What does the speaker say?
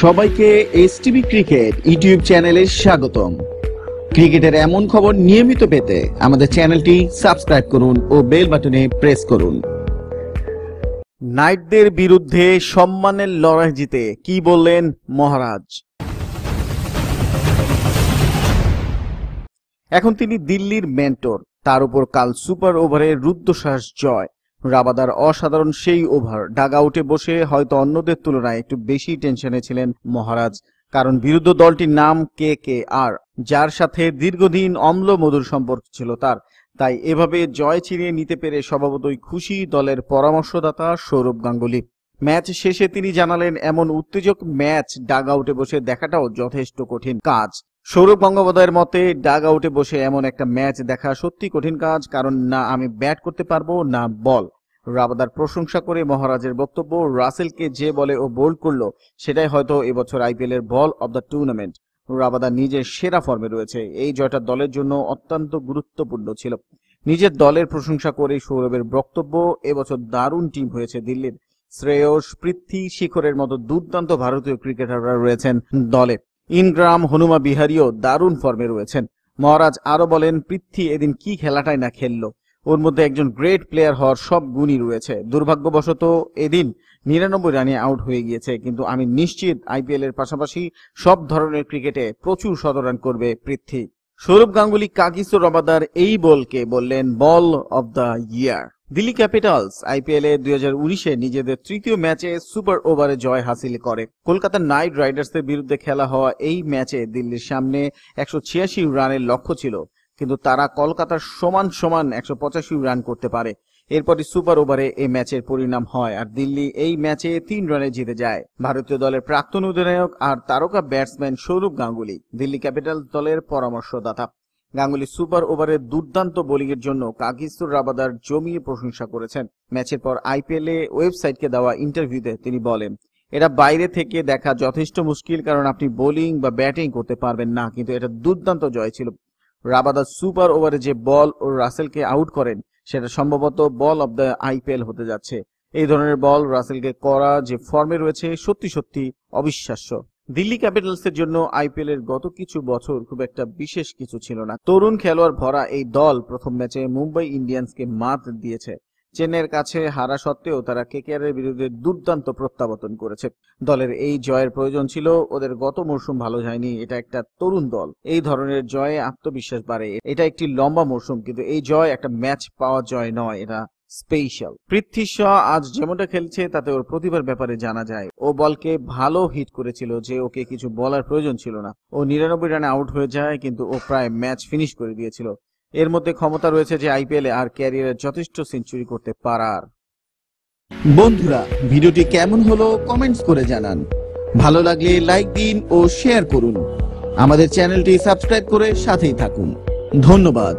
সবাইকে STV cricket YouTube চ্যানেলে স্বাগতম। ক্রিকেটের এমন খবর নিয়মিত পেতে আমাদের চ্যানেলটি সাবস্ক্রাইব করুন ও বেল বাটনে প্রেস করুন। নাইটদের বিরুদ্ধে সম্মানের লড়াই জিতে কি বললেন মহারাজ। এখন তিনি দিল্লির মেন্টর, তার উপর কাল সুপার ওভারে রুদ্ধশ্বাস জয়। রাবাদার অসাধারণ সেই ওভার। ডাগ আউটে বসে হয়তো অন্যদের তুলনায় একটু বেশি টেনশনে ছিলেন মহারাজ, কারণ বিরুদ্ধ দলটির নাম KKR, যার সাথে দীর্ঘদিন অম্ল মধুর সম্পর্ক ছিল তার। তাই এভাবে জয় ছিনিয়ে নিতে পেরে স্বভাবতই খুশি দলের পরামর্শদাতা সৌরভ গাঙ্গুলি। ম্যাচ শেষে তিনি জানালেন, এমন উত্তেজক ম্যাচ ডাগ আউটে বসে দেখাটাও যথেষ্ট কঠিন কাজ। সৌরভ গঙ্গোপাধ্যায়ের মতে, ডাগ আউটে বসে এমন একটা ম্যাচ দেখা সত্যি কঠিন কাজ, কারণ না আমি ব্যাট করতে পারবো না বল। রাবাদার প্রশংসা করে মহারাজের বক্তব্য, রাসেলকে যে বলে ও বোল্ড করলো সেটাই হয়তো এবছর IPL এর বল অব দ্য টুর্নামেন্ট। রাবাদা নিজের সেরা ফর্মে রয়েছে, এই জয়টা দলের জন্য অত্যন্ত গুরুত্বপূর্ণ ছিল। নিজের দলের প্রশংসা করে সৌরভের বক্তব্য, এবছর দারুণ টিম হয়েছে দিল্লির। শ্রেয়স, পৃথ্বী, শিখরের মতো দুর্দান্ত ভারতীয় ক্রিকেটাররা রয়েছেন দলে। ইনগ্রাম, হনুমা বিহারীও দারুণ ফর্মে রয়েছেন। মহারাজ আরো বলেন, পৃথ্বী এদিন কি খেলাটাই না খেললো, ওর মধ্যে একজন গ্রেট প্লেয়ার হওয়ার সব গুণই রয়েছে। দুর্ভাগ্যবশত এদিন 99 রানে আউট হয়ে গিয়েছে, কিন্তু আমি নিশ্চিত IPL এর পাশাপাশি সব ধরনের ক্রিকেটে প্রচুর শতরান করবে পৃথ্বী। সৌরভ গাঙ্গুলি কাগিসো রবাদার এই বলকে বললেন ball of the year. Delhi Capitals IPL এ 2019-এ নিজেদের তৃতীয় ম্যাচে সুপার ওভারে জয় হাসিল করে। কলকাতা নাইট রাইডার্সের বিরুদ্ধে খেলা হওয়া এই ম্যাচে দিল্লির সামনে 186 রানের লক্ষ্য ছিল, কিন্তু তারা কলকাতার সমান 185 রান করতে পারে। এরপরই সুপার ওভারে এই ম্যাচের পরিণাম হয়, আর দিল্লি এই ম্যাচে 3 রানে জিতে যায়। ভারতীয় দলের প্রাক্তন অধিনায়ক আর তারকা ব্যাটসম্যান সৌরভ গাঙ্গুলি, দিল্লি ক্যাপিটালস দলের পরামর্শদাতা। গাঙ্গুলি সুপার ওভারের দুর্দান্ত বোলিংয়ের জন্য কাগিসো রাবাদার জমিয়ে প্রশংসা করেছেন। ম্যাচের পর IPL এ ওয়েবসাইটকে দেওয়া ইন্টারভিউতে তিনি বলেন, এটা বাইরে থেকে দেখা যথেষ্ট মুশকিল, কারণ আপনি বোলিং বা ব্যাটিং করতে পারবেন না, কিন্তু এটা দুর্দান্ত জয় ছিল। রাবাদা সুপার ওভারে যে বল ও রাসেলকে আউট করেন সেটা সম্ভবত বল অব দ্য IPL হতে যাচ্ছে। এই ধরনের বল রাসেলকে করা যে ফর্মে রয়েছে সত্যি অবিশ্বাস্য। দিল্লি ক্যাপিটালসের জন্য IPL এর গত কিছু বছর খুব একটা বিশেষ কিছু ছিল না। তরুণ খেলোয়াড় ভরা এই দল প্রথম ম্যাচে মুম্বাই ইন্ডিয়ান্সকে মাত দিয়েছে। চেন্নাইয়ের কাছে হারা সত্ত্বেও তারা KKR এর বিরুদ্ধে দুর্দান্ত প্রত্যাবর্তন করেছে। দলের এই জয়ের প্রয়োজন ছিল, ওদের গত মরশুম ভালো যায়নি। এটা একটা তরুণ দল, এই ধরনের জয়ে আত্মবিশ্বাস বাড়ে। এটা একটি লম্বা মরশুম, কিন্তু এই জয় একটা ম্যাচ পাওয়া জয় নয়, এটা স্পেশাল। পৃথ্বী শ আজ যেমনটা খেলছে তাতে ওর প্রতিভার ব্যাপারে জানা যায়। ও বলকে ভালো হিট করেছিল, যে ওকে কিছু বলার প্রয়োজন ছিল না। ও 99 রানে আউট হয়ে যায়, কিন্তু ও প্রায় ম্যাচ ফিনিশ করে দিয়েছিল। এর মধ্যে ক্ষমতা রয়েছে যে IPL এ আর ক্যারিয়ারে যথেষ্ট সেঞ্চুরি করতে পারার। বন্ধুরা, ভিডিওটি কেমন হলো কমেন্টস করে জানান। ভালো লাগলে লাইক দিন ও শেয়ার করুন। আমাদের চ্যানেলটি সাবস্ক্রাইব করে সাথেই থাকুন। ধন্যবাদ।